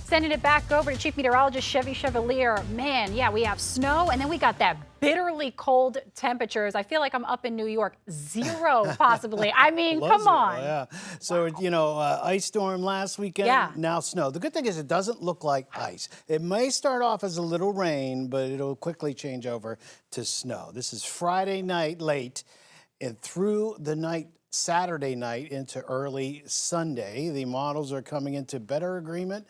Sending it back over to Chief Meteorologist Chevy Chevalier. Man, yeah, we have snow, and then we got that bitterly cold temperatures. I feel like I'm up in New York. 0, possibly. I mean, come on. Yeah. So, ice storm last weekend, Yeah. now snow. The good thing is it doesn't look like ice. It may start off as a little rain, but it'll quickly change over to snow. This is Friday night late and through the night Saturday night into early Sunday. The models are coming into better agreement.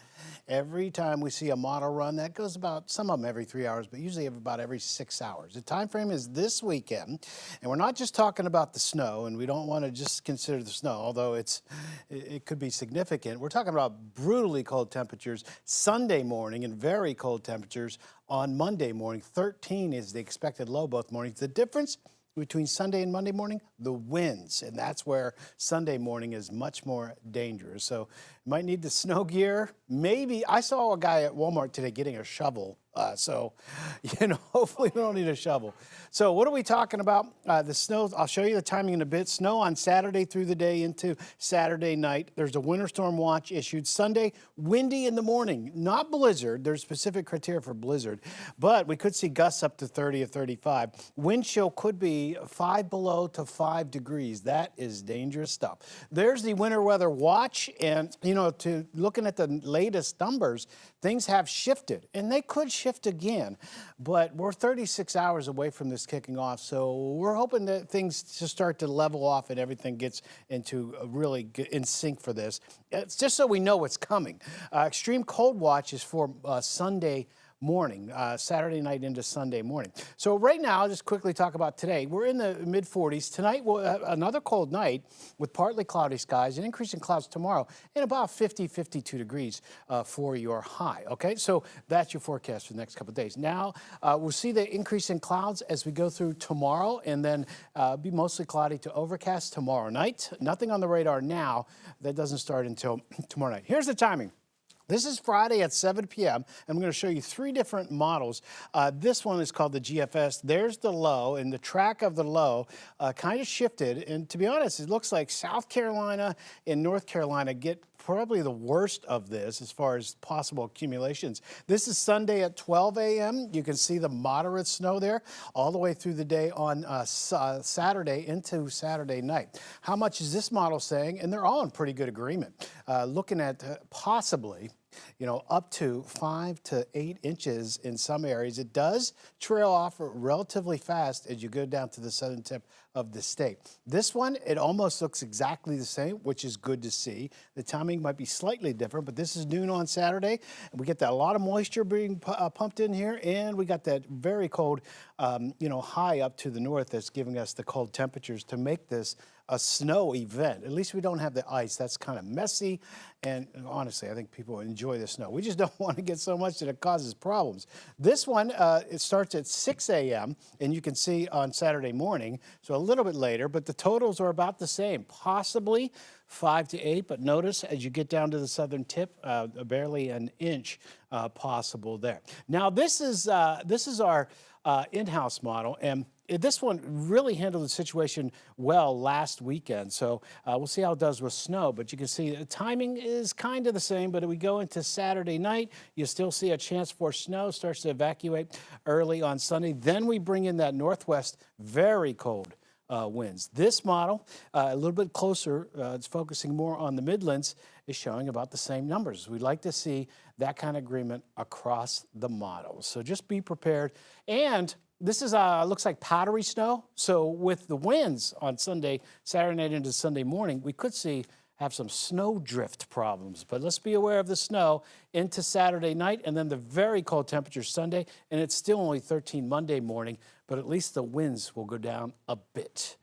Every time we see a model run, that goes about, some of them every 3 hours, but usually about every 6 hours. The time frame is this weekend, and we're not just talking about the snow, and we don't want to just consider the snow, although it could be significant. We're talking about brutally cold temperatures Sunday morning and very cold temperatures on Monday morning. 13 is the expected low both mornings. The difference between Sunday and Monday morning, the winds, and that's where Sunday morning is much more dangerous. So you might need the snow gear. Maybe, I saw a guy at Walmart today getting a shovel. Hopefully we don't need a shovel. So what are we talking about? The snow, I'll show you the timing in a bit. Snow on Saturday through the day into Saturday night. There's a winter storm watch issued Sunday. Windy in the morning, not blizzard. There's specific criteria for blizzard, but we could see gusts up to 30 or 35. Wind chill could be 5 below to 5 degrees. That is dangerous stuff. There's the winter weather watch, and looking at the latest numbers, things have shifted, and they could shift again, but we're 36 hours away from this kicking off, so we're hoping that things just start to level off and everything gets into really in sync for this. It's just so we know what's coming. Extreme cold watch is for Sunday morning, Saturday night into Sunday morning. So right now, I'll just quickly talk about today. We're in the mid-40s. Tonight, we'll have another cold night with partly cloudy skies and increasing clouds tomorrow and about 50, 52 degrees for your high. Okay, so that's your forecast for the next couple of days. Now, we'll see the increase in clouds as we go through tomorrow, and then be mostly cloudy to overcast tomorrow night. Nothing on the radar now. That doesn't start until tomorrow night. Here's the timing. This is Friday at 7 p.m. I'm going to show you 3 different models. This one is called the GFS. There's the low, and the track of the low kind of shifted. And to be honest, it looks like South Carolina and North Carolina get probably the worst of this as far as possible accumulations. This is Sunday at 12 a.m. You can see the moderate snow there all the way through the day on Saturday into Saturday night. How much is this model saying? And they're all in pretty good agreement. Looking at possibly up to 5 to 8 inches in some areas. It does trail off relatively fast as you go down to the southern tip of the state. This one, it almost looks exactly the same, which is good to see. The timing might be slightly different, but this is noon on Saturday. And we get that a lot of moisture being pumped in here, and we got that very cold, high up to the north that's giving us the cold temperatures to make this a snow event. At least we don't have the ice. That's kind of messy. And honestly, I think people enjoy the snow. We just don't want to get so much that it causes problems. This one, it starts at 6 a.m. and you can see on Saturday morning, so a little bit later, but the totals are about the same, possibly 5 to 8. But notice as you get down to the southern tip, barely an inch possible there. Now this is our in-house model, and this one really handled the situation well last weekend. So we'll see how it does with snow, but you can see the timing is kind of the same, but if we go into Saturday night, you still see a chance for snow, starts to evacuate early on Sunday. Then we bring in that northwest, very cold winds. This model, a little bit closer, it's focusing more on the Midlands, is showing about the same numbers. We'd like to see that kind of agreement across the models. So just be prepared. And this is looks like powdery snow. So with the winds on Saturday night into Sunday morning, we could have some snow drift problems. But let's be aware of the snow into Saturday night, and then the very cold temperatures Sunday, and it's still only 13 Monday morning, but at least the winds will go down a bit.